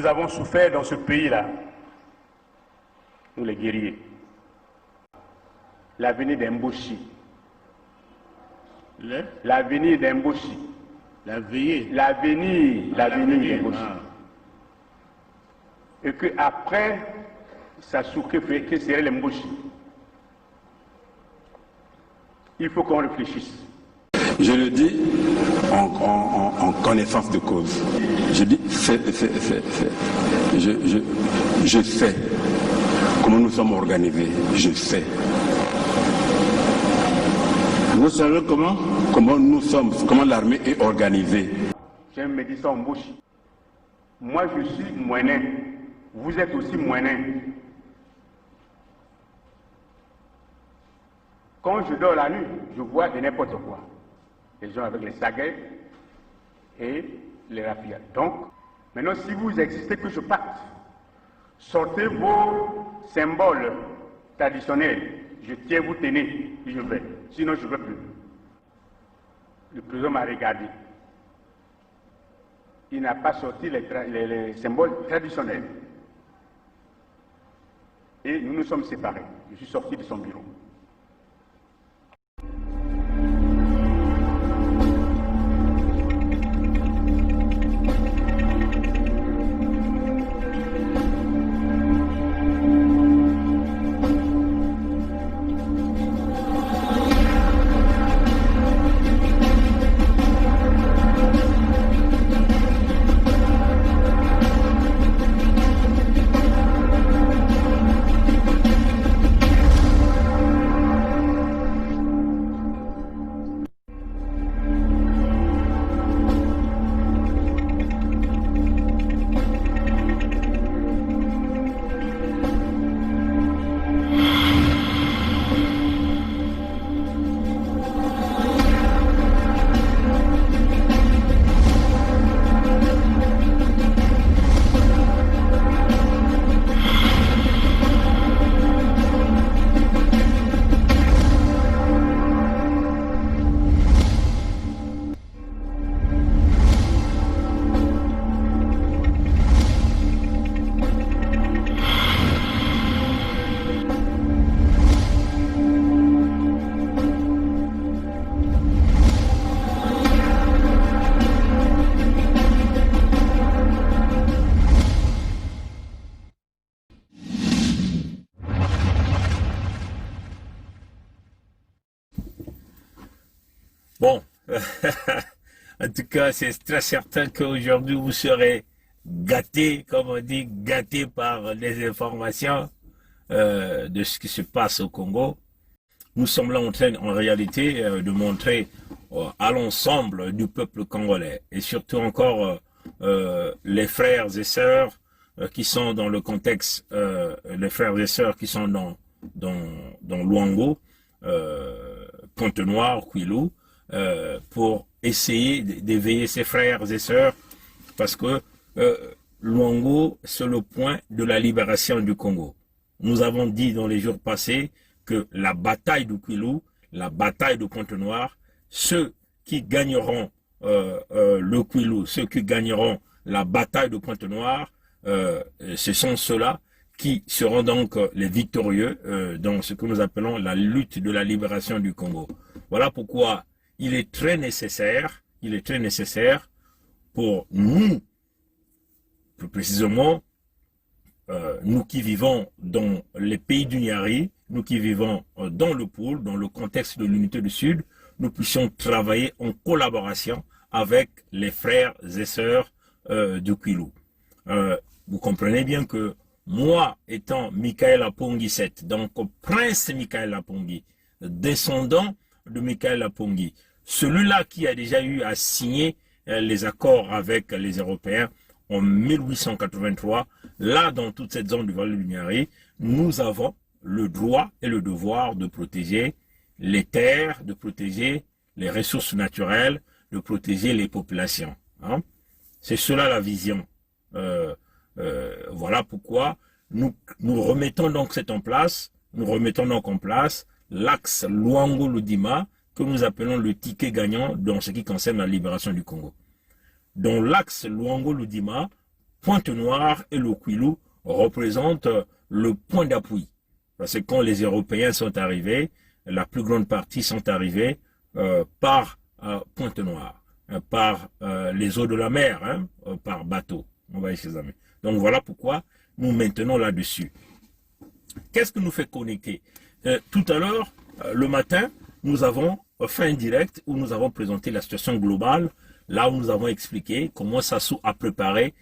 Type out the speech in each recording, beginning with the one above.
Nous avons souffert dans ce pays-là, nous les guerriers. L'avenir d'Mboshi. L'avenir d'Mboshi. L'avenir d'Mboshi. Et qu'après, ça souffre que serait l'Mboshi. Il faut qu'on réfléchisse. Je le dis en connaissance de cause. Je dis fais. Je sais comment nous sommes organisés. Je sais. Vous savez comment nous sommes, comment l'armée est organisée. J'ai un médecin en bouche. Moi, je suis moyen. Vous êtes aussi moyen. Quand je dors la nuit, je vois de n'importe quoi. Les gens avec les saguets et les rapides. Donc, maintenant, si vous existez, que je parte, sortez vos symboles traditionnels. Je tiens, vous tenez, et je vais. Sinon, je ne veux plus. Le président m'a regardé. Il n'a pas sorti les symboles traditionnels. Et nous nous sommes séparés. Je suis sorti de son bureau. Bon, en tout cas, c'est très certain qu'aujourd'hui, vous serez gâtés, comme on dit, gâtés par les informations de ce qui se passe au Congo. Nous sommes là en train, en réalité, de montrer à l'ensemble du peuple congolais, et surtout encore les frères et sœurs qui sont dans le contexte, les frères et sœurs qui sont dans Luango, Pointe-Noire, Kwilu, pour essayer d'éveiller ses frères et sœurs, parce que Luango, c'est le point de la libération du Congo. Nous avons dit dans les jours passés que la bataille de Kwilu, la bataille de Pointe-Noire, ceux qui gagneront le Kwilu, ceux qui gagneront la bataille de Pointe-Noire, ce sont ceux-là qui seront donc les victorieux dans ce que nous appelons la lutte de la libération du Congo. Voilà pourquoi il est très nécessaire pour nous, plus précisément, nous qui vivons dans les pays du Niari, nous qui vivons dans le pôle, dans le contexte de l'unité du Sud, nous puissions travailler en collaboration avec les frères et sœurs de Kwilu. Vous comprenez bien que moi, étant Michael Apongi VII, donc prince Michael Apongi, descendant de Michael Apongi, celui-là qui a déjà eu à signer les accords avec les Européens en 1883, là dans toute cette zone du Val du Niari, nous avons le droit et le devoir de protéger les terres, de protéger les ressources naturelles, de protéger les populations. Hein. C'est cela la vision. Voilà pourquoi nous remettons donc en place l'axe Luango-Ludima, que nous appelons le ticket gagnant dans ce qui concerne la libération du Congo. Dans l'axe Luango-Ludima, Pointe-Noire et le Kwilu représentent le point d'appui. Parce que quand les Européens sont arrivés, la plus grande partie sont arrivés par Pointe-Noire, par les eaux de la mer, hein, par bateau. On va chez amis. Donc voilà pourquoi nous maintenons là-dessus. Qu'est-ce que nous fait connecter? Tout à l'heure, le matin, nous avons fait un direct où nous avons présenté la situation globale, là où nous avons expliqué comment Sassou a préparé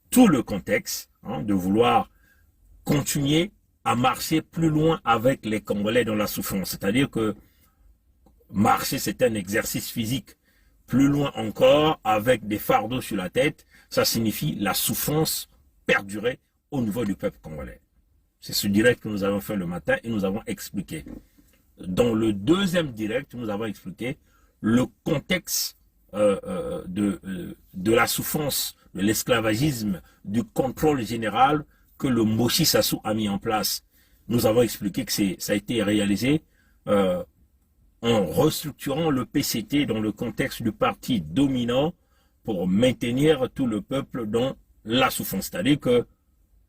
tout le contexte, hein, de vouloir continuer à marcher plus loin avec les Congolais dans la souffrance. C'est-à-dire que marcher, c'est un exercice physique. Plus loin encore, avec des fardeaux sur la tête, ça signifie la souffrance perdurée au niveau du peuple congolais. C'est ce direct que nous avons fait le matin et nous avons expliqué. Dans le deuxième direct, nous avons expliqué le contexte de la souffrance, de l'esclavagisme, du contrôle général que le Moshi Sassou a mis en place. Nous avons expliqué que ça a été réalisé en restructurant le PCT dans le contexte du parti dominant pour maintenir tout le peuple dans la souffrance. C'est-à-dire que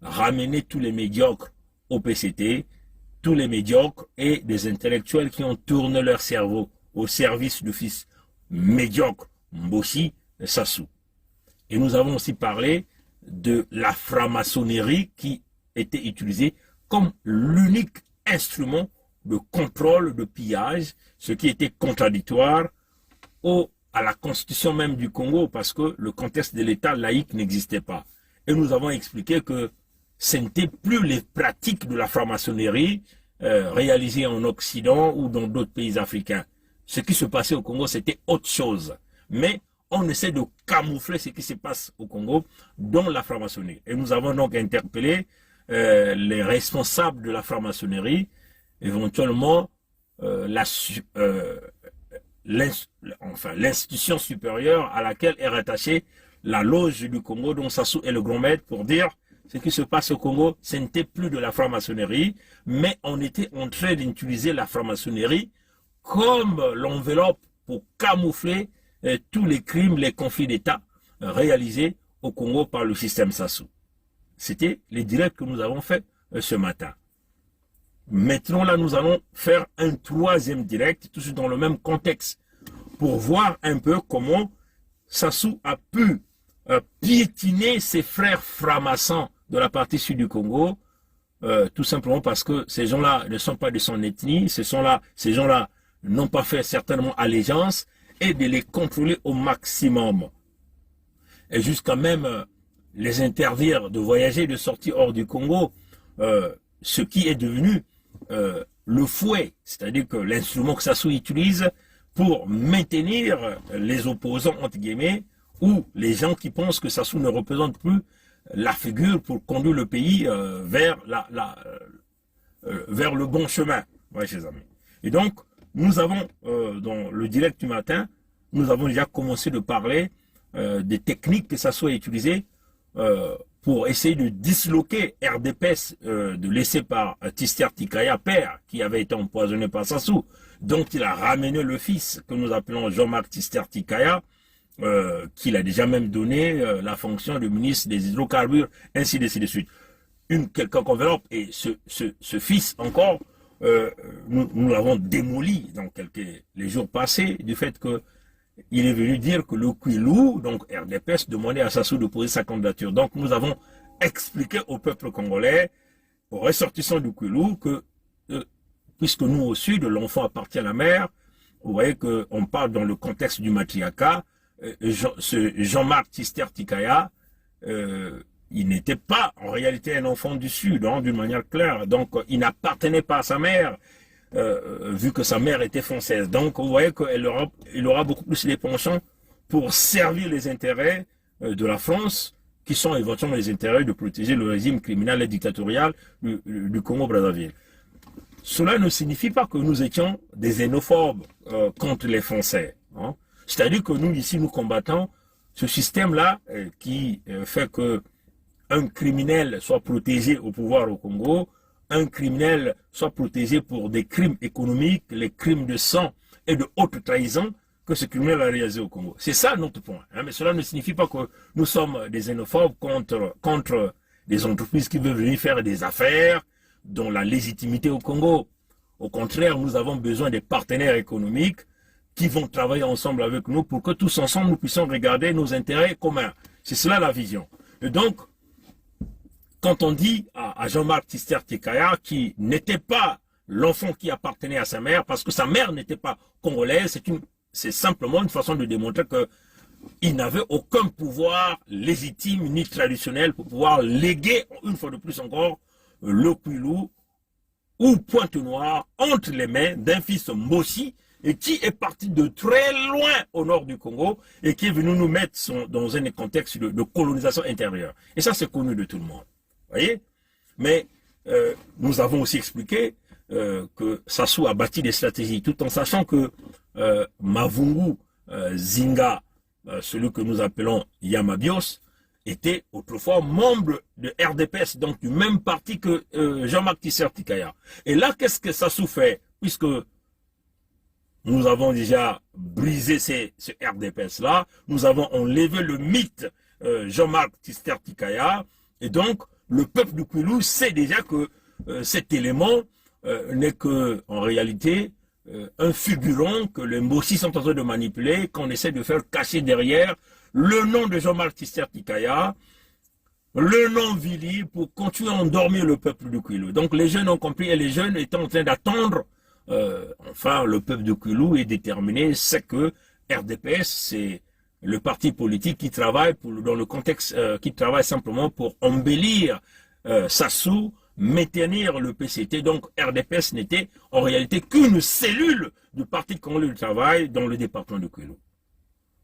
ramener tous les médiocres au PCT, tous les médiocres et des intellectuels qui ont tourné leur cerveau au service du fils médiocre Mboshi Sassou. Et nous avons aussi parlé de la franc-maçonnerie qui était utilisée comme l'unique instrument de contrôle, de pillage, ce qui était contradictoire à la constitution même du Congo, parce que le contexte de l'État laïque n'existait pas. Et nous avons expliqué que ce n'était plus les pratiques de la franc-maçonnerie réalisées en Occident ou dans d'autres pays africains. Ce qui se passait au Congo, c'était autre chose. Mais on essaie de camoufler ce qui se passe au Congo dans la franc-maçonnerie. Et nous avons donc interpellé les responsables de la franc-maçonnerie, éventuellement l'institution supérieure à laquelle est rattachée la loge du Congo, dont Sassou est le grand maître, pour dire ce qui se passe au Congo, ce n'était plus de la franc-maçonnerie, mais on était en train d'utiliser la franc-maçonnerie comme l'enveloppe pour camoufler tous les crimes, les conflits d'État réalisés au Congo par le système Sassou. C'était les directs que nous avons fait ce matin. Maintenant, là, nous allons faire un troisième direct, toujours dans le même contexte, pour voir un peu comment Sassou a pu piétiner ses frères francs-maçons de la partie sud du Congo, tout simplement parce que ces gens-là ne sont pas de son ethnie, ces gens-là n'ont pas fait certainement allégeance, et de les contrôler au maximum. Et jusqu'à même les interdire de voyager, de sortir hors du Congo, ce qui est devenu le fouet, c'est-à-dire que l'instrument que Sassou utilise pour maintenir les opposants, entre guillemets, ou les gens qui pensent que Sassou ne représente plus la figure pour conduire le pays vers le bon chemin, ouais, chers amis. Et donc, nous avons, dans le direct du matin, nous avons déjà commencé de parler des techniques que Sassou a utilisées pour essayer de disloquer RDPS de laisser par Tister Tikaya, père, qui avait été empoisonné par Sassou, dont il a ramené le fils, que nous appelons Jean-Marc Tister Tikaya, qu'il a déjà même donné la fonction de ministre des hydrocarbures, ainsi de suite. Une quelconque enveloppe, et ce fils encore, nous l'avons démoli dans les jours passés, du fait que il est venu dire que le Kwilu, donc RDPS, demandait à Sassou de poser sa candidature. Donc nous avons expliqué au peuple congolais, aux ressortissants du Kwilu, que puisque nous au sud, l'enfant appartient à la mère, vous voyez qu'on parle dans le contexte du matriarcat, ce Jean-Marc Tister Tikaya, il n'était pas en réalité un enfant du sud, hein, d'une manière claire. Donc il n'appartenait pas à sa mère, vu que sa mère était française. Donc vous voyez qu'il aura beaucoup plus les penchants pour servir les intérêts de la France, qui sont éventuellement les intérêts de protéger le régime criminel et dictatorial du Congo-Brazzaville. Cela ne signifie pas que nous étions des xénophobes contre les Français. Hein. C'est-à-dire que nous, ici, nous combattons ce système-là qui fait que un criminel soit protégé au pouvoir au Congo, un criminel soit protégé pour des crimes économiques, les crimes de sang et de haute trahison, que ce criminel a réalisé au Congo. C'est ça notre point. Hein, mais cela ne signifie pas que nous sommes des xénophobes contre des entreprises qui veulent venir faire des affaires dont la légitimité au Congo. Au contraire, nous avons besoin des partenaires économiques qui vont travailler ensemble avec nous pour que tous ensemble nous puissions regarder nos intérêts communs. C'est cela la vision. Et donc, quand on dit à Jean-Marc Tister Tikaya qui n'était pas l'enfant qui appartenait à sa mère, parce que sa mère n'était pas congolaise, c'est simplement une façon de démontrer qu'il n'avait aucun pouvoir légitime ni traditionnel pour pouvoir léguer, une fois de plus encore, le Kwilu ou Pointe-Noire entre les mains d'un fils Mossi, et qui est parti de très loin au nord du Congo et qui est venu nous mettre dans un contexte de colonisation intérieure. Et ça, c'est connu de tout le monde. Vous voyez? Mais nous avons aussi expliqué que Sassou a bâti des stratégies, tout en sachant que Mavungu Zinga, celui que nous appelons Yamabios, était autrefois membre de RDPS, donc du même parti que Jean-Marc Tister Tikaya. Et là, qu'est-ce que Sassou fait? Puisque nous avons déjà brisé ce RDPS-là, nous avons enlevé le mythe Jean-Marc Tister Tikaya, et donc le peuple du Kwilu sait déjà que cet élément n'est que, en réalité, un figurant que les Mossi sont en train de manipuler, qu'on essaie de faire cacher derrière le nom de Jean-Marc Tister Tikaya, le nom Vili, pour continuer à endormir le peuple du Kwilu. Donc les jeunes ont compris, et les jeunes étaient en train d'attendre. Enfin, le peuple de Kwilu est déterminé, c'est que RDPS, c'est le parti politique qui travaille dans le contexte, qui travaille simplement pour embellir Sassou, maintenir le PCT. Donc RDPS n'était en réalité qu'une cellule du Parti congolais du travail dans le département de Kwilu.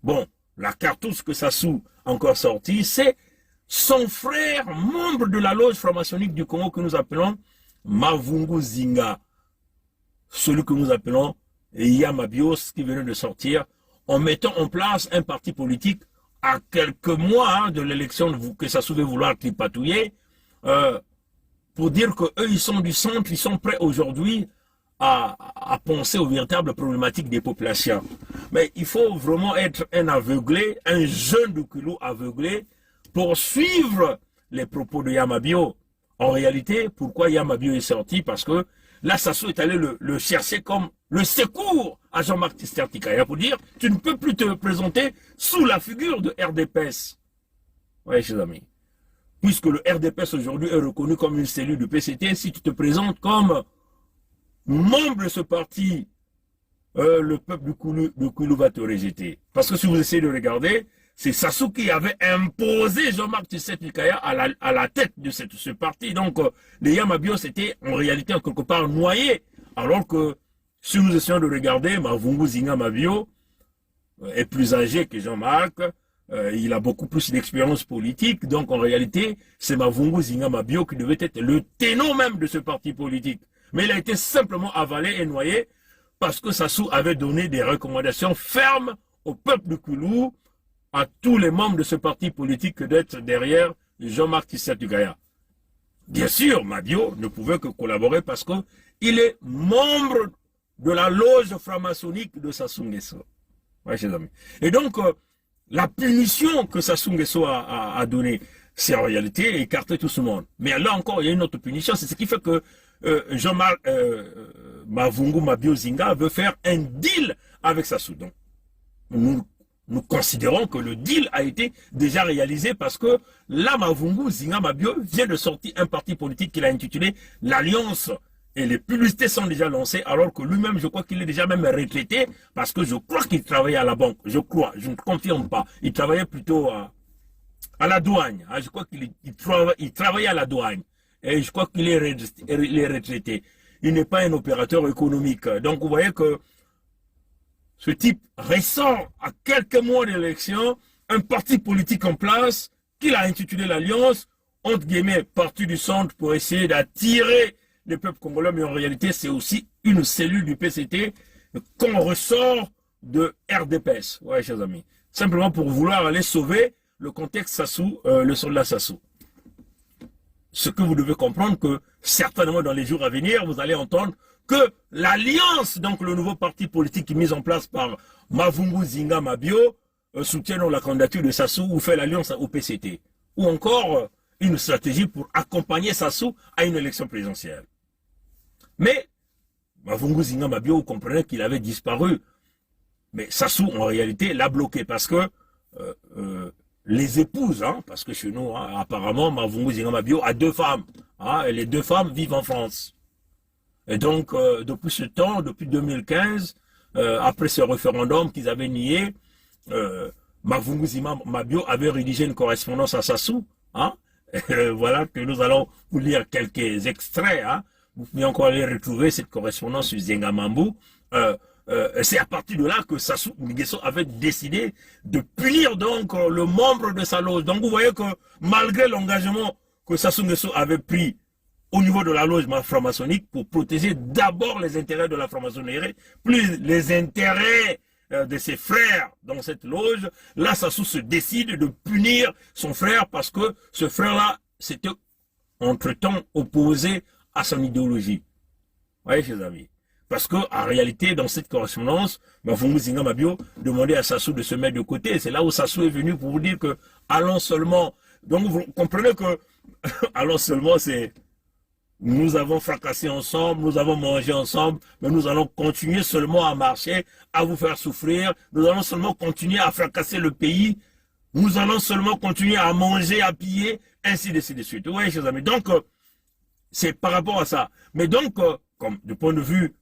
Bon, la cartouche que Sassou a encore sortie, c'est son frère, membre de la loge franc-maçonnique du Congo que nous appelons Mavungu Zinga, celui que nous appelons Yamabios, qui venait de sortir, en mettant en place un parti politique à quelques mois de l'élection que ça souvait vouloir tripatouiller, pour dire qu'eux, ils sont du centre, ils sont prêts aujourd'hui à penser aux véritables problématiques des populations. Mais il faut vraiment être un aveuglé, un jeune du Kwilu aveuglé, pour suivre les propos de Yamabio. En réalité, pourquoi Yamabio est sorti? Parce que là, Sassou est allé le chercher comme le secours à Jean-Marc Tister Tikaya pour dire tu ne peux plus te présenter sous la figure de RDPS. Oui, chers amis. Puisque le RDPS aujourd'hui est reconnu comme une cellule du PCT, si tu te présentes comme membre de ce parti, le peuple du Kwilu va te rejeter. Parce que si vous essayez de regarder, c'est Sassou qui avait imposé Jean-Marc Tister Tikaya à la tête de ce parti. Donc, les Yamabios étaient en réalité en quelque part noyés. Alors que, si nous essayons de regarder, Mavungu Zinga Mabio est plus âgé que Jean-Marc. Il a beaucoup plus d'expérience politique. Donc, en réalité, c'est Mavungu Zinga Mabio qui devait être le ténor même de ce parti politique. Mais il a été simplement avalé et noyé parce que Sassou avait donné des recommandations fermes au peuple du Kwilu, à tous les membres de ce parti politique d'être derrière Jean-Marc Tister Tikaya. Bien sûr, Mabio ne pouvait que collaborer parce qu'il est membre de la loge franc-maçonnique de Sassou Nguesso. Ouais, chers amis. Et donc, la punition que Sassou Nguesso a donnée, c'est en réalité écarter tout ce monde. Mais là encore, il y a une autre punition, c'est ce qui fait que Jean-Marc Mavungu Mabio Zinga veut faire un deal avec Sassou. Donc, nous considérons que le deal a été déjà réalisé parce que là, Mavungu Zinga Mabio vient de sortir un parti politique qu'il a intitulé l'Alliance. Et les publicités sont déjà lancées, alors que lui-même, je crois qu'il est déjà même retraité, parce que je crois qu'il travaillait à la banque. Je crois, je ne confirme pas. Il travaillait plutôt à la douane. Je crois qu'il travaillait à la douane. Et je crois qu'il est retraité. Il n'est pas un opérateur économique. Donc, vous voyez que ce type ressort à quelques mois de l'élection un parti politique en place qu'il a intitulé l'Alliance, entre guillemets, parti du centre pour essayer d'attirer les peuples congolais, mais en réalité, c'est aussi une cellule du PCT qu'on ressort de RDPS. Ouais, chers amis. Simplement pour vouloir aller sauver le contexte Sassou, le soldat Sassou. ce que vous devez comprendre, que certainement dans les jours à venir, vous allez entendre que l'alliance, donc le nouveau parti politique qui est mis en place par Mavungu Zinga Mabio, soutient la candidature de Sassou ou fait l'alliance au PCT. Ou encore une stratégie pour accompagner Sassou à une élection présidentielle. Mais Mavungu Zinga Mabio, vous comprenez qu'il avait disparu. Mais Sassou, en réalité, l'a bloqué parce que les épouses, hein, parce que chez nous, hein, apparemment, Mavungu Zinga Mabio a 2 femmes. Hein, et les 2 femmes vivent en France. Et donc, depuis ce temps, depuis 2015, après ce référendum qu'ils avaient nié, Mavungu Zinga Mabio avait rédigé une correspondance à Sassou. Hein, voilà que nous allons vous lire quelques extraits. Hein. Vous pouvez encore aller retrouver cette correspondance sur Zengamambu. C'est à partir de là que Sassou Nguesso avait décidé de punir donc le membre de sa loge. Donc vous voyez que malgré l'engagement que Sassou Nguesso avait pris au niveau de la loge franc-maçonnique pour protéger d'abord les intérêts de la franc-maçonnerie, plus les intérêts de ses frères dans cette loge, là Sassou se décide de punir son frère parce que ce frère-là s'était entre-temps opposé à son idéologie. Vous voyez, chers amis? Parce que en réalité, dans cette correspondance, Mavungu Zinga Mabio demandait à Sassou de se mettre de côté. C'est là où Sassou est venu pour vous dire que allons seulement. Donc vous comprenez que allons seulement, c'est nous avons fracassé ensemble, nous avons mangé ensemble, mais nous allons continuer seulement à marcher, à vous faire souffrir. Nous allons seulement continuer à fracasser le pays. Nous allons seulement continuer à manger, à piller, ainsi de suite. Vous voyez, chers amis. Donc c'est par rapport à ça. Mais donc, comme du point de vue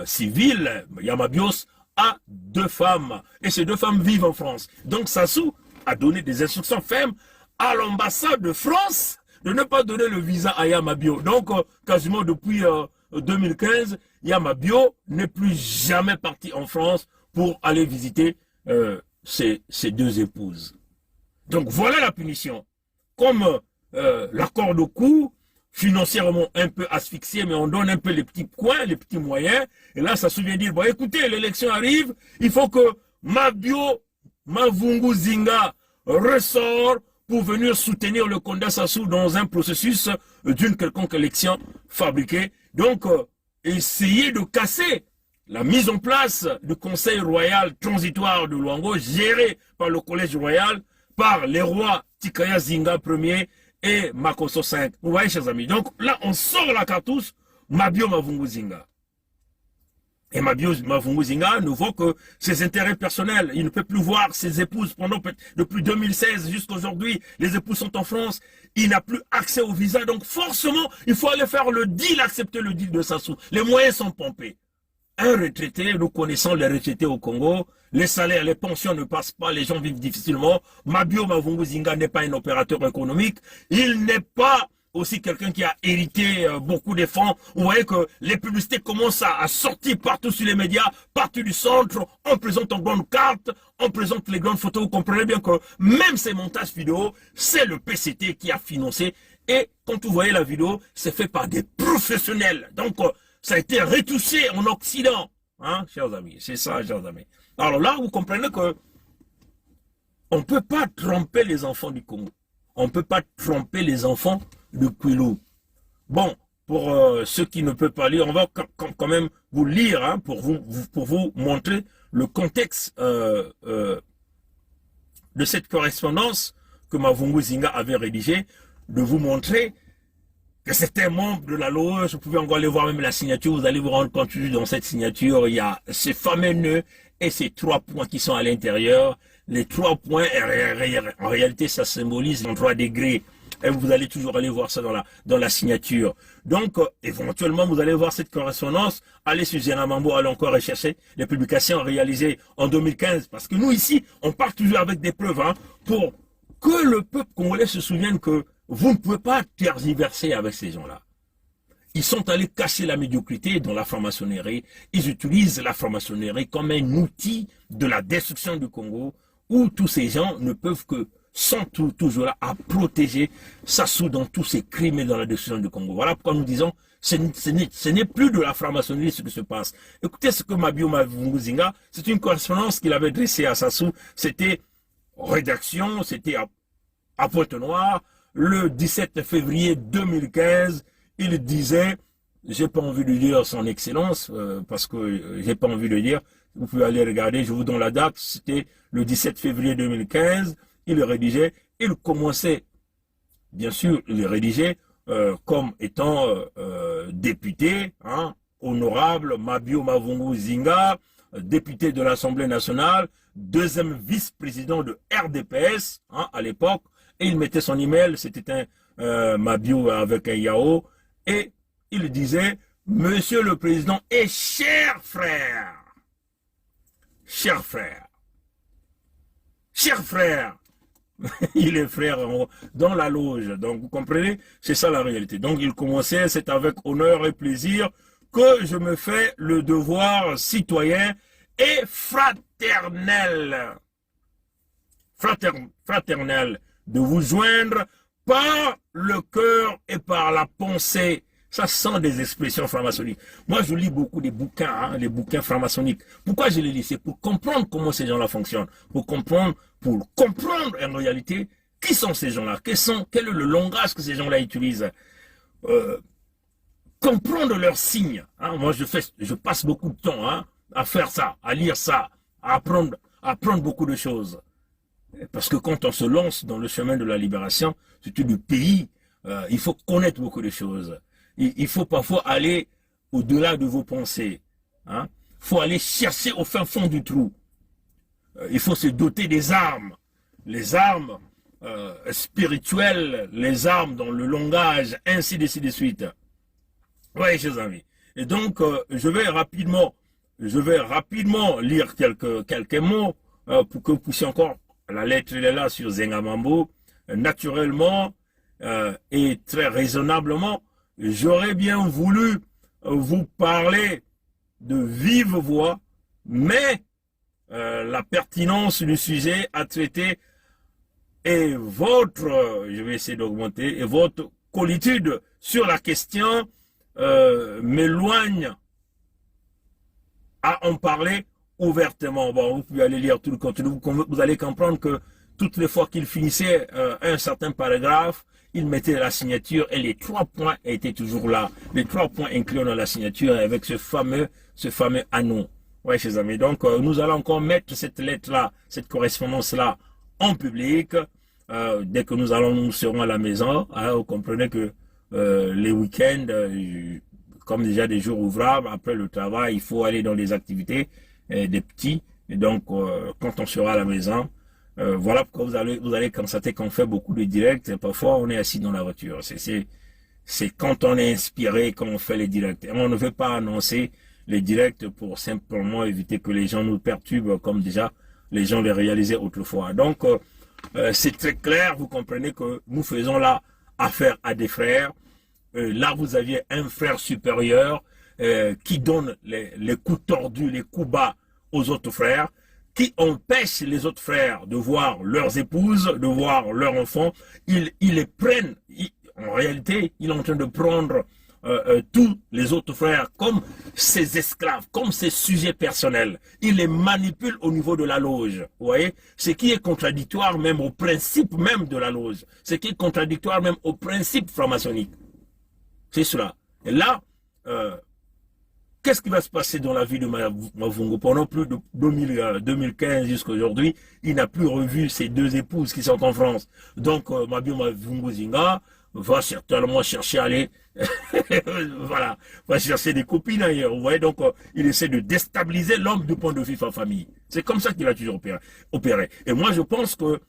civil, Yamabios a 2 femmes. Et ces 2 femmes vivent en France. Donc Sassou a donné des instructions fermes à l'ambassade de France de ne pas donner le visa à Yamabio. Donc, quasiment depuis 2015, Yamabio n'est plus jamais parti en France pour aller visiter ses 2 épouses. Donc voilà la punition. Comme l'accord de cou, financièrement un peu asphyxié, mais on donne un peu les petits coins, les petits moyens. Et là, ça se vient dire, bon, écoutez, l'élection arrive, il faut que Mavungu Zinga ressort pour venir soutenir le candidat Sassou dans un processus d'une quelconque élection fabriquée. Donc, essayer de casser la mise en place du Conseil royal transitoire de Luango, géré par le Collège royal, par les rois Tikaya Zinga Ier et Makosso V. Vous voyez, chers amis. Donc là, on sort la cartouche, Mabio Mavungu Zinga. Et Mabio Mavungu Zinga ne voit que ses intérêts personnels. Il ne peut plus voir ses épouses depuis 2016 jusqu'à aujourd'hui. Les épouses sont en France. Il n'a plus accès au visa. Donc forcément, il faut aller faire le deal, accepter le deal de Sassou. Les moyens sont pompés. Un retraité, nous connaissons les retraités au Congo, les salaires, les pensions ne passent pas, les gens vivent difficilement. Mabio Mavungu Zinga n'est pas un opérateur économique, il n'est pas aussi quelqu'un qui a hérité beaucoup de fonds. Vous voyez que les publicités commencent à sortir partout sur les médias, partout du centre, on présente en grande carte, on présente les grandes photos. Vous comprenez bien que même ces montages vidéo, c'est le PCT qui a financé. Et quand vous voyez la vidéo, c'est fait par des professionnels. Donc, ça a été retouché en Occident. Hein, chers amis, c'est ça, chers amis. Alors là, vous comprenez que on ne peut pas tromper les enfants du Congo. On ne peut pas tromper les enfants de Kwilu. Bon, pour ceux qui ne peuvent pas lire, on va quand même vous lire hein, pour vous montrer le contexte de cette correspondance que Mavungu Zinga avait rédigée, de vous montrer que certains membres de la loge, vous pouvez encore aller voir même la signature, vous allez vous rendre compte que dans cette signature, il y a ces fameux nœuds et ces 3 points qui sont à l'intérieur. Les 3 points, en réalité, ça symbolise les 3 degrés. Et vous allez toujours aller voir ça dans la signature. Donc, éventuellement, vous allez voir cette correspondance. Allez sur Zengamambu, allez encore rechercher les publications réalisées en 2015. Parce que nous, ici, on part toujours avec des preuves hein, pour que le peuple congolais se souvienne que vous ne pouvez pas tergiverser avec ces gens-là. Ils sont allés cacher la médiocrité dans la franc-maçonnerie. Ils utilisent la franc-maçonnerie comme un outil de la destruction du Congo, où tous ces gens ne peuvent que, sont toujours là, à protéger Sassou dans tous ces crimes et dans la destruction du Congo. Voilà pourquoi nous disons, ce n'est plus de la franc-maçonnerie ce qui se passe. Écoutez ce que Mabio Mavungu Zinga, c'est une correspondance qu'il avait dressée à Sassou. C'était rédaction, c'était à Pointe-Noire, le 17 février 2015, il disait, j'ai pas envie de dire son excellence, parce que j'ai pas envie de dire, vous pouvez aller regarder, je vous donne la date, c'était le 17 février 2015, il rédigeait, il commençait, bien sûr, il rédigeait comme étant député, hein, honorable Mabio Mavungu Zinga, député de l'Assemblée nationale, deuxième vice-président de RDPS, hein, à l'époque, et il mettait son email, c'était un Mabio avec un Yao, et il disait, Monsieur le Président et cher frère, il est frère dans la loge, donc vous comprenez, c'est ça la réalité. Donc il commençait, c'est avec honneur et plaisir que je me fais le devoir citoyen et fraternel, de vous joindre par le cœur et par la pensée. Ça sent des expressions franc-maçonniques. Moi, je lis beaucoup des bouquins, hein, les bouquins franc-maçonniques. Pourquoi je les lis? C'est pour comprendre comment ces gens-là fonctionnent. Pour comprendre en réalité qui sont ces gens-là, quel est le langage que ces gens-là utilisent. Comprendre leurs signes. Hein. Moi, je passe beaucoup de temps, hein, à faire ça, à lire ça, à apprendre beaucoup de choses. Parce que quand on se lance dans le chemin de la libération, surtout du pays, il faut connaître beaucoup de choses. Il faut parfois aller au-delà de vos pensées. Hein. Il faut aller chercher au fin fond du trou. Il faut se doter des armes. Les armes spirituelles, les armes dans le langage, ainsi de suite. Oui, chers amis. Et donc, je vais rapidement lire quelques mots pour que vous puissiez encore, la lettre elle est là sur Zengamambo, naturellement et très raisonnablement, j'aurais bien voulu vous parler de vive voix, mais la pertinence du sujet à traiter et je vais essayer d'augmenter, et votre colitude sur la question m'éloigne à en parler ouvertement. Bon, vous pouvez aller lire tout le contenu, vous allez comprendre que toutes les fois qu'il finissait un certain paragraphe, il mettait la signature et les 3 points étaient toujours là. Les 3 points inclus dans la signature avec ce fameux anneau. Ouais, chers amis. Donc, nous allons encore mettre cette lettre-là, cette correspondance-là en public. Dès que nous serons à la maison, hein, vous comprenez que les week-ends, comme déjà des jours ouvrables, après le travail, il faut aller dans les activités des petits. Et donc, quand on sera à la maison, voilà pourquoi vous allez constater qu'on fait beaucoup de directs. Et parfois, on est assis dans la voiture. C'est quand on est inspiré qu'on fait les directs. Et on ne veut pas annoncer les directs pour simplement éviter que les gens nous perturbent comme déjà les gens les réalisaient autrefois. Donc, c'est très clair. Vous comprenez que nous faisons là affaire à des frères. Là, vous aviez un frère supérieur qui donne les coups tordus, les coups bas aux autres frères, qui empêche les autres frères de voir leurs épouses, de voir leurs enfants. Ils les prennent. En réalité, il est en train de prendre tous les autres frères comme ses esclaves, comme ses sujets personnels. Il les manipule au niveau de la loge. Vous voyez, ce qui est contradictoire même au principe même de la loge. Ce qui est contradictoire même au principe franc-maçonnique. C'est cela. Et là, qu'est-ce qui va se passer dans la vie de Mavungu? Pendant plus de 2015 jusqu'à aujourd'hui, il n'a plus revu ses 2 épouses qui sont en France. Donc, Mabio Mavungu Zinga va certainement chercher à aller, voilà, va chercher des copines ailleurs. Vous voyez, donc, il essaie de déstabiliser l'homme du point de vue en famille. C'est comme ça qu'il a toujours opéré. Et moi, je pense que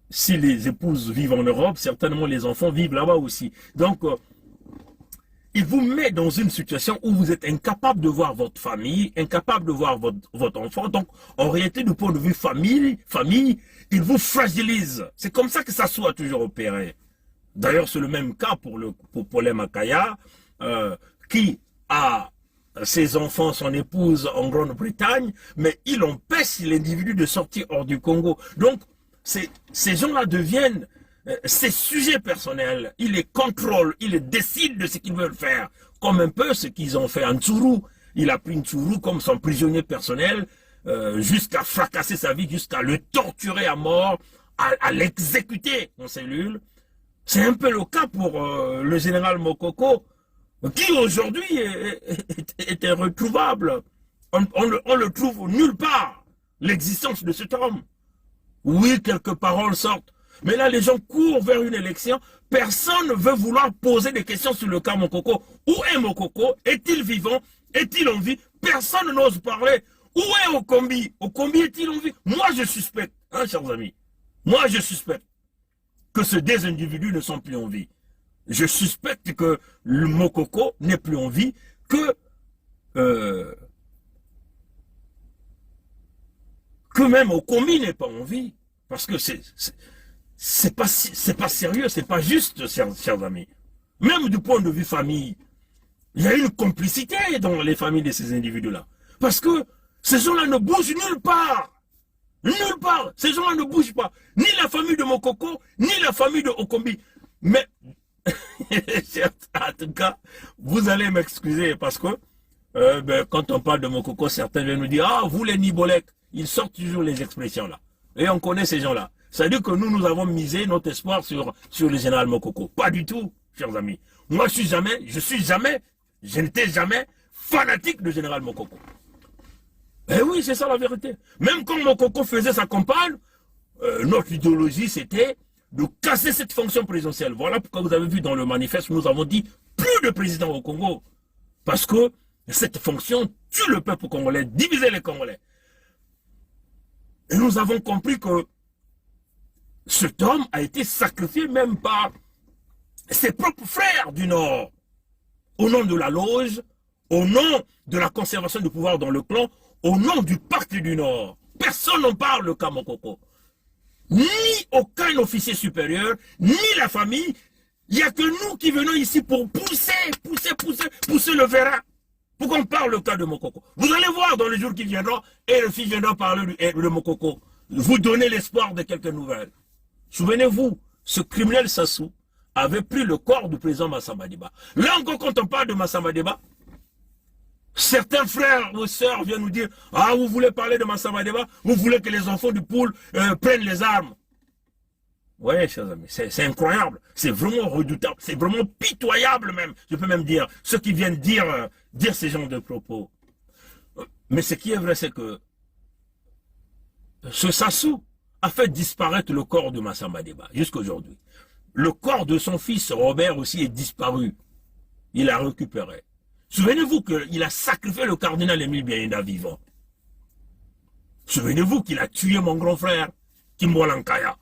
si les épouses vivent en Europe, certainement les enfants vivent là-bas aussi. Donc, il vous met dans une situation où vous êtes incapable de voir votre famille, incapable de voir votre enfant. Donc, en réalité, du point de vue famille, il vous fragilise. C'est comme ça que ça soit toujours opéré. D'ailleurs, c'est le même cas pour Paulin Makaya, qui a ses enfants, son épouse en Grande-Bretagne, mais il empêche l'individu de sortir hors du Congo. Donc, ces gens-là deviennent ses sujets personnels. Ils les contrôlent, ils les décident de ce qu'ils veulent faire. Comme un peu ce qu'ils ont fait en Tsuru. Il a pris Tsuru comme son prisonnier personnel, jusqu'à fracasser sa vie, jusqu'à le torturer à mort, à l'exécuter en cellule. C'est un peu le cas pour le général Mokoko, qui aujourd'hui est irretrouvable. On le trouve nulle part, l'existence de cet homme. Oui, quelques paroles sortent. Mais là, les gens courent vers une élection. Personne ne veut vouloir poser des questions sur le cas Mokoko. Où est Mokoko? Est-il vivant? Est-il en vie? Personne n'ose parler. Où est Okombi? Okombi est-il en vie? Moi, je suspecte, hein, chers amis. Moi, je suspecte que ces deux individus ne sont plus en vie. Je suspecte que le Mokoko n'est plus en vie, que même Okombi n'est pas en vie. Parce que c'est pas sérieux, c'est pas juste, chers amis. Même du point de vue famille, il y a une complicité dans les familles de ces individus-là. Parce que ces gens-là ne bougent nulle part. Nulle part. Ces gens-là ne bougent pas. Ni la famille de Mokoko, ni la famille de Okombi. Mais, en tout cas, vous allez m'excuser parce que quand on parle de Mokoko, certains viennent nous dire, ah, vous les Nibolek, ils sortent toujours les expressions là. Et on connaît ces gens-là. Ça veut dire que nous avons misé notre espoir sur le général Mokoko. Pas du tout, chers amis. Moi, je n'étais jamais fanatique du général Mokoko. Eh oui, c'est ça la vérité. Même quand Mokoko faisait sa campagne, notre idéologie, c'était de casser cette fonction présidentielle. Voilà pourquoi vous avez vu dans le manifeste, nous avons dit plus de président au Congo. Parce que cette fonction tue le peuple congolais, divisait les Congolais. Et nous avons compris que cet homme a été sacrifié même par ses propres frères du Nord. Au nom de la loge, au nom de la conservation du pouvoir dans le clan, au nom du Parti du Nord. Personne n'en parle, le cas Mokoko. Ni aucun officier supérieur, ni la famille. Il n'y a que nous qui venons ici pour pousser le verra. Pour qu'on parle le cas de Mokoko. Vous allez voir dans les jours qui viendront, et le fils viendra parler de Mokoko. Vous donnez l'espoir de quelques nouvelles. Souvenez-vous, ce criminel Sassou avait pris le corps du président Massamba Deba. Là encore, quand on parle de Massamba Deba, certains frères ou sœurs viennent nous dire, ah, vous voulez parler de Massamba Deba, vous voulez que les enfants du poule prennent les armes. Oui, chers amis, c'est incroyable, c'est vraiment redoutable, c'est vraiment pitoyable même, je peux même dire, ceux qui viennent dire ces genres de propos. Mais ce qui est vrai, c'est que ce Sassou a fait disparaître le corps de Massamba Deba, jusqu'à aujourd'hui. Le corps de son fils Robert aussi est disparu. Il l'a récupéré. Souvenez-vous qu'il a sacrifié le cardinal Émile Biaïnda vivant. Souvenez-vous qu'il a tué mon grand frère, Kimbo Lankaya.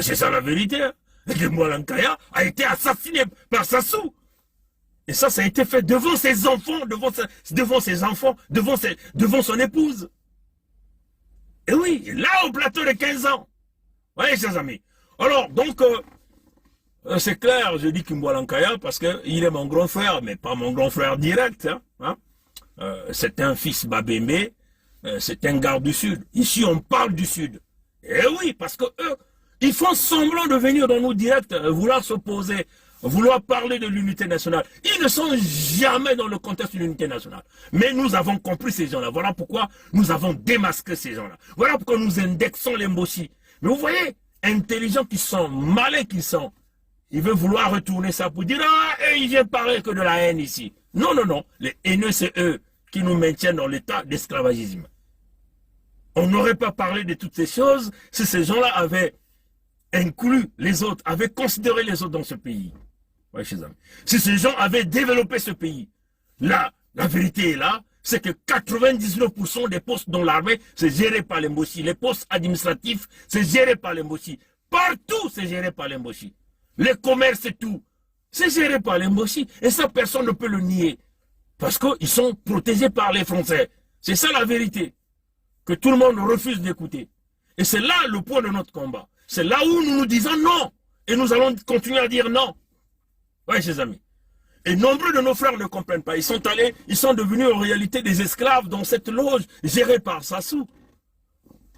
C'est ça la vérité. Kimbo Lankaya a été assassiné par Sassou. Et ça a été fait devant ses enfants, devant son épouse. Et oui, là au plateau de 15 ans. Oui, chers amis. Alors, donc, c'est clair, je dis Kimbo Lankaya parce qu'il est mon grand frère, mais pas mon grand frère direct. Hein. C'est un fils Babembe, c'est un garde du Sud. Ici, on parle du Sud. Et oui, parce que eux, ils font semblant de venir dans nos directs, vouloir s'opposer, vouloir parler de l'unité nationale. Ils ne sont jamais dans le contexte de l'unité nationale. Mais nous avons compris ces gens-là. Voilà pourquoi nous avons démasqué ces gens-là. Voilà pourquoi nous indexons les Mbossi. Mais vous voyez, intelligents qu'ils sont, malins qu'ils sont, ils veulent vouloir retourner ça pour dire, ah, ils viennent parler que de la haine ici. Non, non, non. Les haineux, c'est eux qui nous maintiennent dans l'état d'esclavagisme. On n'aurait pas parlé de toutes ces choses si ces gens-là avaient inclus les autres, avaient considéré les autres dans ce pays. Ouais, chers amis. Si ces gens avaient développé ce pays, là, la vérité est là, c'est que 99% des postes dans l'armée, c'est géré par les Mbossi. Les postes administratifs, c'est géré par les Mbossi. Partout, c'est géré par les Mbossi. Les commerces et tout, c'est géré par les Mbossi. Et ça, personne ne peut le nier. Parce qu'ils sont protégés par les Français. C'est ça la vérité. Que tout le monde refuse d'écouter. Et c'est là le point de notre combat. C'est là où nous nous disons non. Et nous allons continuer à dire non. Oui, chers amis. Et nombreux de nos frères ne comprennent pas. Ils sont devenus en réalité des esclaves dans cette loge gérée par Sassou.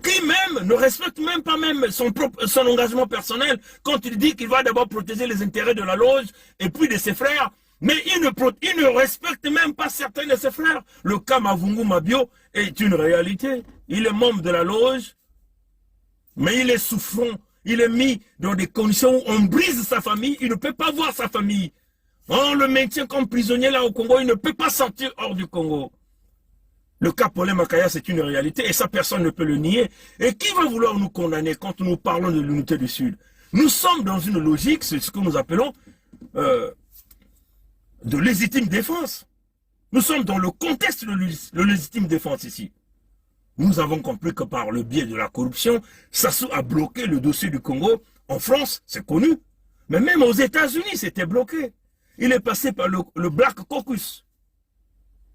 Qui même ne respecte même pas son engagement personnel quand il dit qu'il va d'abord protéger les intérêts de la loge et puis de ses frères. Mais il ne respecte même pas certains de ses frères. Le cas Mavungu Mabio est une réalité. Il est membre de la loge. Mais il est souffrant, il est mis dans des conditions où on brise sa famille, il ne peut pas voir sa famille. On le maintient comme prisonnier là au Congo, il ne peut pas sortir hors du Congo. Le cas Paulin Makaya, c'est une réalité et ça, personne ne peut le nier. Et qui va vouloir nous condamner quand nous parlons de l'unité du Sud? Nous sommes dans une logique, c'est ce que nous appelons de légitime défense. Nous sommes dans le contexte de légitime défense ici. Nous avons compris que par le biais de la corruption, Sassou a bloqué le dossier du Congo. En France, c'est connu. Mais même aux États-Unis, c'était bloqué. Il est passé par le Black Caucus.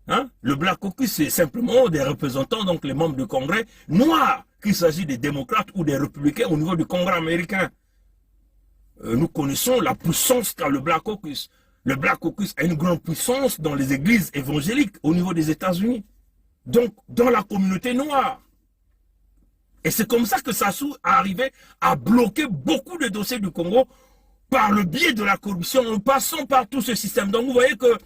Hein? Le Black Caucus, c'est simplement des représentants, donc les membres du Congrès noirs, qu'il s'agit des démocrates ou des républicains au niveau du Congrès américain. Nous connaissons la puissance qu'a le Black Caucus. Le Black Caucus a une grande puissance dans les églises évangéliques au niveau des États-Unis. Donc, dans la communauté noire. Et c'est comme ça que Sassou est arrivé à bloquer beaucoup de dossiers du Congo par le biais de la corruption, en passant par tout ce système. Donc, vous voyez que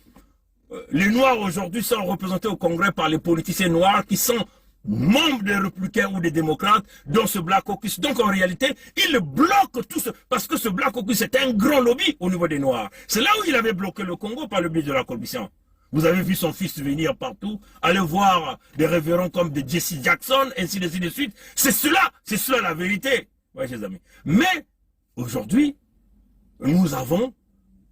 les Noirs aujourd'hui sont représentés au Congrès par les politiciens noirs qui sont membres des républicains ou des démocrates dans ce Black Caucus. Donc, en réalité, il bloque tout ce... Parce que ce Black Caucus est un grand lobby au niveau des Noirs. C'est là où il avait bloqué le Congo par le biais de la corruption. Vous avez vu son fils venir partout, aller voir des révérends comme de Jesse Jackson, ainsi de suite. C'est cela la vérité. Ouais, chers amis. Mais, aujourd'hui, nous avons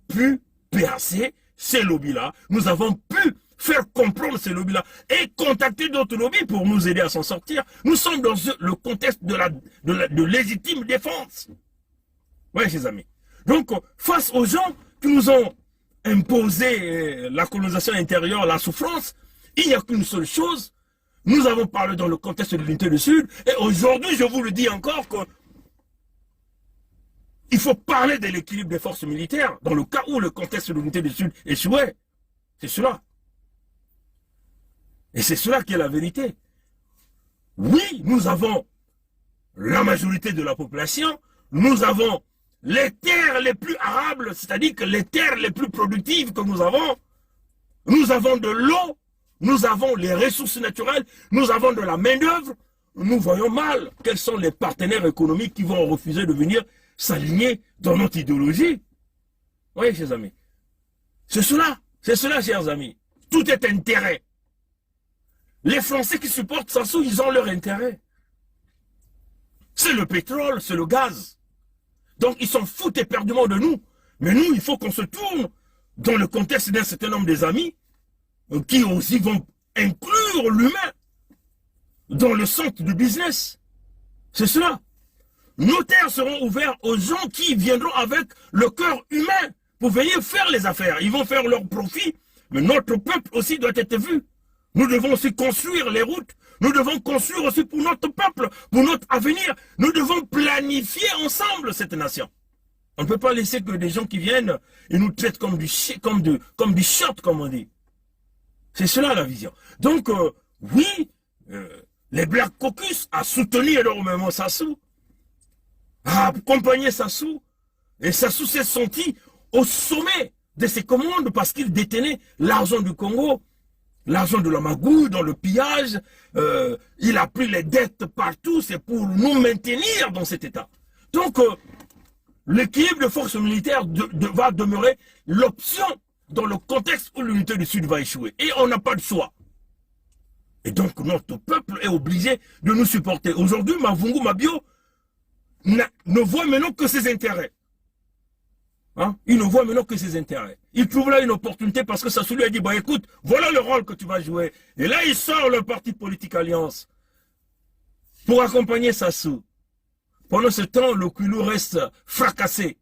pu percer ces lobbies-là. Nous avons pu faire comprendre ces lobbies-là et contacter d'autres lobbies pour nous aider à s'en sortir. Nous sommes dans le contexte de légitime défense. Oui, chers amis. Donc, face aux gens qui nous ont imposé la colonisation intérieure, la souffrance, il n'y a qu'une seule chose. Nous avons parlé dans le contexte de l'unité du Sud et aujourd'hui, je vous le dis encore que il faut parler de l'équilibre des forces militaires dans le cas où le contexte de l'unité du Sud échouait. C'est cela. Et c'est cela qui est la vérité. Oui, nous avons la majorité de la population, nous avons les terres les plus arables, c'est-à-dire que les terres les plus productives que nous avons de l'eau, nous avons les ressources naturelles, nous avons de la main-d'œuvre. Nous voyons mal quels sont les partenaires économiques qui vont refuser de venir s'aligner dans notre idéologie. Oui, chers amis. C'est cela, chers amis. Tout est intérêt. Les Français qui supportent Sassou, ils ont leur intérêt. C'est le pétrole, c'est le gaz. Donc, ils s'en foutent éperdument de nous. Mais nous, il faut qu'on se tourne dans le contexte d'un certain nombre des amis qui aussi vont inclure l'humain dans le centre du business. C'est cela. Nos terres seront ouvertes aux gens qui viendront avec le cœur humain pour venir faire les affaires. Ils vont faire leur profit, mais notre peuple aussi doit être vu. Nous devons aussi construire les routes. Nous devons construire aussi pour notre peuple, pour notre avenir. Nous devons planifier ensemble cette nation. On ne peut pas laisser que des gens qui viennent et nous traitent comme du shit, comme du shot, comme on dit. C'est cela la vision. Donc, oui, les Black Caucus a soutenu énormément Sassou, a accompagné Sassou, et Sassou s'est senti au sommet de ses commandes parce qu'il détenait l'argent du Congo, l'argent de la magouille, dans le pillage. Il a pris les dettes partout, c'est pour nous maintenir dans cet état. Donc, l'équilibre de forces militaires va demeurer l'option dans le contexte où l'unité du Sud va échouer. Et on n'a pas de choix. Et donc, notre peuple est obligé de nous supporter. Aujourd'hui, Mavungu Mabio ne voit maintenant que ses intérêts. Hein? Il ne voit maintenant que ses intérêts. Il trouve là une opportunité parce que Sassou lui a dit, bah écoute, voilà le rôle que tu vas jouer. Et là, il sort le parti politique Alliance pour accompagner Sassou. Pendant ce temps, le culot reste fracassé.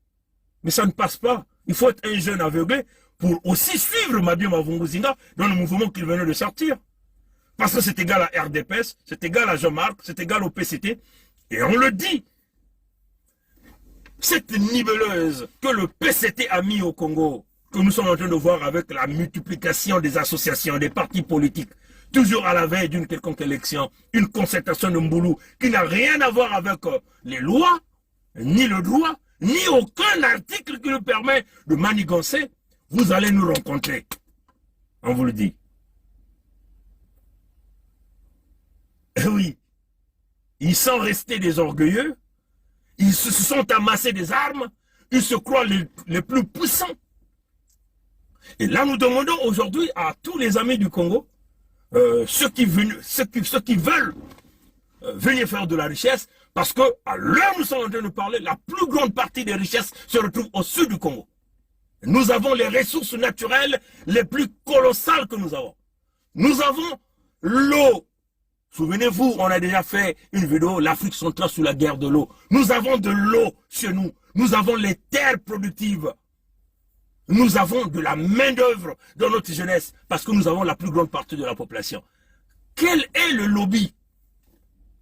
Mais ça ne passe pas. Il faut être un jeune aveuglé pour aussi suivre Mabio Mavungu Zinga dans le mouvement qu'il venait de sortir. Parce que c'est égal à RDPS, c'est égal à Jean-Marc, c'est égal au PCT. Et on le dit. Cette niveleuse que le PCT a mis au Congo, que nous sommes en train de voir avec la multiplication des associations, des partis politiques, toujours à la veille d'une quelconque élection, une concertation de Mboulou qui n'a rien à voir avec les lois, ni le droit, ni aucun article qui nous permet de manigancer, vous allez nous rencontrer. On vous le dit. Eh oui. ils sont restés des orgueilleux, ils se sont amassés des armes, ils se croient les plus puissants. Et là, nous demandons aujourd'hui à tous les amis du Congo, ceux qui veulent venir faire de la richesse, parce que à l'heure où nous sommes en train de parler, la plus grande partie des richesses se retrouve au sud du Congo. Nous avons les ressources naturelles les plus colossales que nous avons. Nous avons l'eau. Souvenez-vous, on a déjà fait une vidéo, l'Afrique centrale sous la guerre de l'eau. Nous avons de l'eau chez nous. Nous avons les terres productives. Nous avons de la main-d'œuvre dans notre jeunesse parce que nous avons la plus grande partie de la population. Quel est le lobby,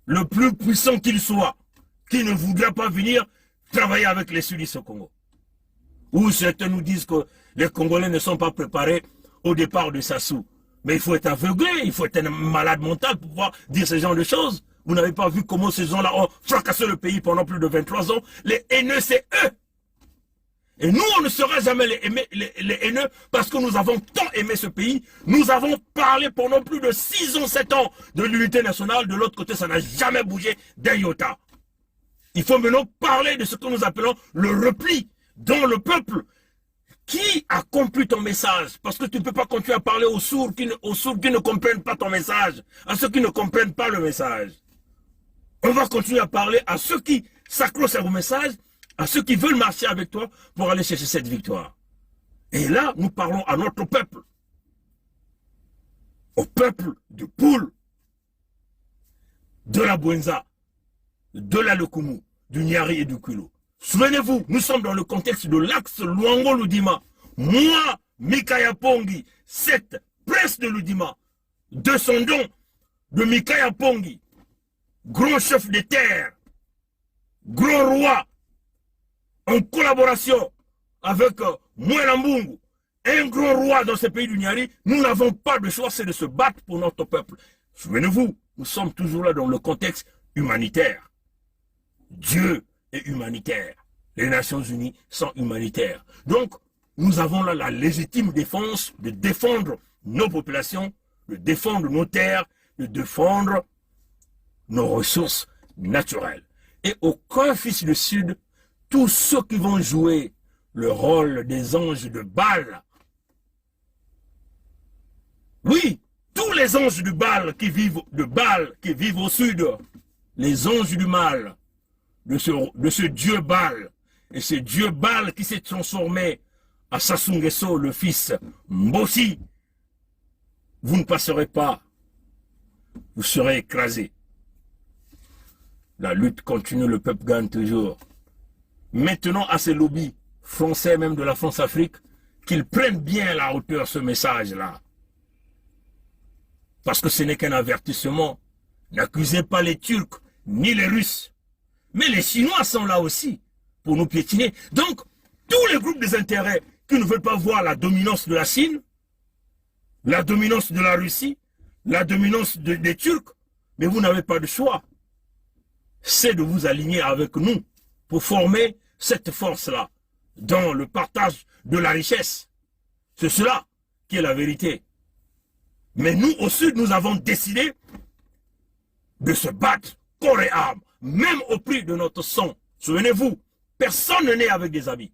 le plus puissant qu'il soit, qui ne voudra pas venir travailler avec les sudistes au Congo? Ou certains nous disent que les Congolais ne sont pas préparés au départ de Sassou. Mais il faut être aveuglé, il faut être un malade mental pour pouvoir dire ce genre de choses. Vous n'avez pas vu comment ces gens-là ont fracassé le pays pendant plus de 23 ans. Les haineux, c'est eux. Et nous, on ne sera jamais les haineux parce que nous avons tant aimé ce pays. Nous avons parlé pendant plus de 6 ans, 7 ans de l'unité nationale. De l'autre côté, ça n'a jamais bougé d'un iota. Il faut maintenant parler de ce que nous appelons le repli dans le peuple. Qui a compris ton message? Parce que tu ne peux pas continuer à parler aux sourds qui ne comprennent pas ton message, à ceux qui ne comprennent pas le message. On va continuer à parler à ceux qui s'accrochent à vos messages, à ceux qui veulent marcher avec toi pour aller chercher cette victoire. Et là, nous parlons à notre peuple. Au peuple du Poul, de la Bwenza, de la Lokumu, du Nyari et du Kilo. Souvenez-vous, nous sommes dans le contexte de l'axe Luango-Ludima. Moi, Mikaya Pongi, cette prince de Ludima, descendant de Mikaya Pongi, grand chef de terre, grand roi, en collaboration avec Mouelambungu, un grand roi dans ce pays du Nyari, nous n'avons pas de choix, c'est de se battre pour notre peuple. Souvenez-vous, nous sommes toujours là dans le contexte humanitaire. Dieu est humanitaire. Les Nations Unies sont humanitaires. Donc, nous avons là la légitime défense de défendre nos populations, de défendre nos terres, de défendre nos ressources naturelles. Et aucun fils du Sud, tous ceux qui vont jouer le rôle des anges de Baal, oui, tous les anges du Baal qui vivent au Sud, les anges du mal, de ce Dieu Baal, et ce Dieu Baal qui s'est transformé à Sassou Nguesso, le fils Mbossi, vous ne passerez pas, vous serez écrasés. La lutte continue, le peuple gagne toujours. Maintenant à ces lobbies français, même de la France-Afrique, qu'ils prennent bien à la hauteur ce message-là. Parce que ce n'est qu'un avertissement. N'accusez pas les Turcs, ni les Russes. Mais les Chinois sont là aussi pour nous piétiner. Donc, tous les groupes des intérêts qui ne veulent pas voir la dominance de la Chine, la dominance de la Russie, la dominance des Turcs, mais vous n'avez pas de choix. C'est de vous aligner avec nous pour former cette force-là dans le partage de la richesse. C'est cela qui est la vérité. Mais nous, au Sud, nous avons décidé de se battre corps et âme, même au prix de notre sang. Souvenez-vous, personne n'est né avec des habits.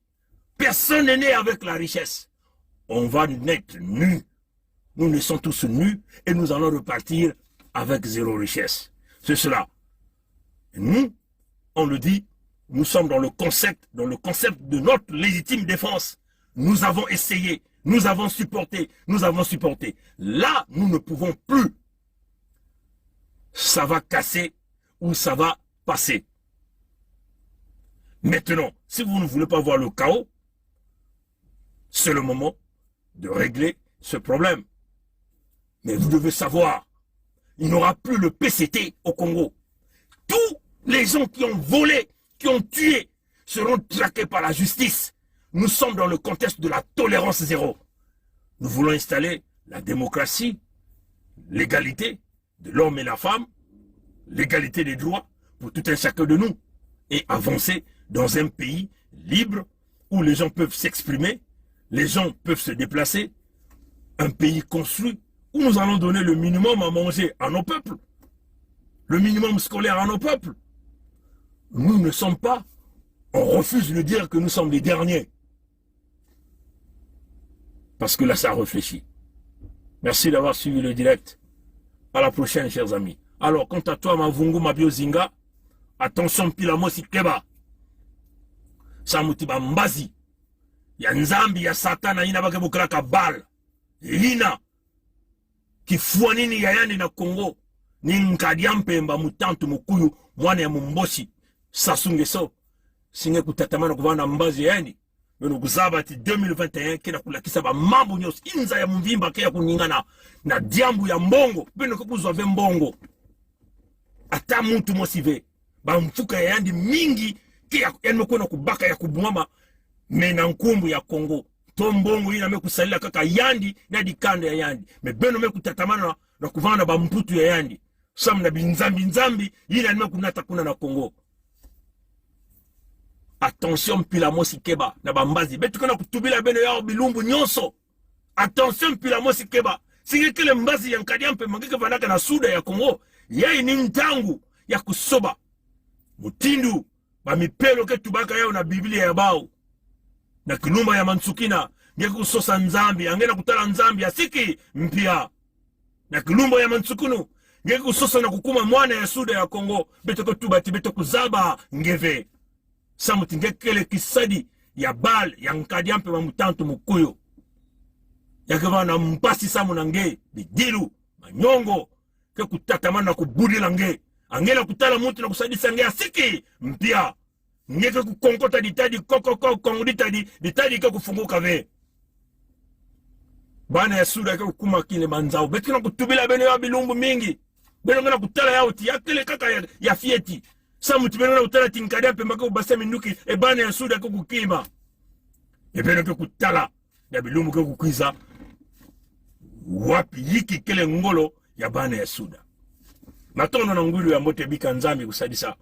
Personne n'est né avec la richesse. On va naître nus. Nous naissons tous nus et nous allons repartir avec zéro richesse. C'est cela. Et nous, on le dit, nous sommes dans le concept de notre légitime défense. Nous avons essayé, nous avons supporté. Là, nous ne pouvons plus. Ça va casser ou ça va passer. Maintenant, si vous ne voulez pas voir le chaos, c'est le moment de régler ce problème. Mais vous devez savoir, il n'y aura plus le PCT au Congo. Tous les gens qui ont volé, qui ont tué, seront traqués par la justice. Nous sommes dans le contexte de la tolérance zéro. Nous voulons installer la démocratie, l'égalité de l'homme et la femme, l'égalité des droits pour tout un chacun de nous et avancer dans un pays libre où les gens peuvent s'exprimer, les gens peuvent se déplacer, un pays construit où nous allons donner le minimum à manger à nos peuples. le minimum scolaire à nos peuples. Nous ne sommes pas, on refuse de dire que nous sommes les derniers. Parce que là, ça réfléchit. Merci d'avoir suivi le direct. À la prochaine, chers amis. Alors, quant à toi, Mavungu Mabiozinga, attention, Pilamosi Keba. Samutiba Mbazi. Ya Nzambi, ya Satana, inabake bukraka bal. Lina. Kifuanini ya yani na Kongo. Ni nkadiampe mba mutantu mukuyu. Mwane ya mumboshi. Sasungeso. Singe kutatamana kuvana Mbazi yani. Meno kuzabati 2021 kena kulakisa ba mambo nyos inza ya mvimba kaya kuningana na diambu ya mbongo beno kubuzwa ve mbongo ata muntu mosive ba mfuka ya yandi mingi kaya yanmekwena kubaka ya kubumama mena nkumbu ya Kongo to mbongo ina mekusalila kaka yandi na dikando ya yandi me beno mekutatamana na kuvana ba mputu ya yandi samna binzambi ina mekunata kuna na Kongo. Attention Pilamosi Keba na bambazi betu kana kutubila beno yao bilumbu nyonso. Attention Pilamosi Keba singe kile mbazi ya nkadiampe mangike vanaka na suda ya Kongo yai ni ntangu ya kusoba mutindu ba mipelo ke tubaka yao na Biblia ya bao na kilumba ya Mansukina ngeke kusosa Nzambi angena kutala Nzambi asiki mpia na kilumba ya Mansukunu ngeke kusosa na kukuma mwana ya suda ya Kongo betu kutubati betu kuzaba ngeve samuti ngekele kisadi ya bal ya nkadiampe wa mutantu mukuyo yakeva na mpasi samu na nge bidilu manyongo ke kutatamana na kubudila nge angela kutala mutu na kusadisa nge asiki mpia ngeke kukonkota ditadi kongo ditadi ke kufunguka ve bana ya suda ke kukuma kile manzao betu na kutubila bene ya bilumbu mingi bene ngena kutala yao ti yakele kaka ya fieti Samu tibena utala tinkadea pembaka ubasa minuki ebana ya suda kukukima. Ebena ke kutala ya bilumu ke kukwiza wapi yiki kele ngolo ya bana ya suda. Matono na ngulu ya mbote bika Nzambi kusadisa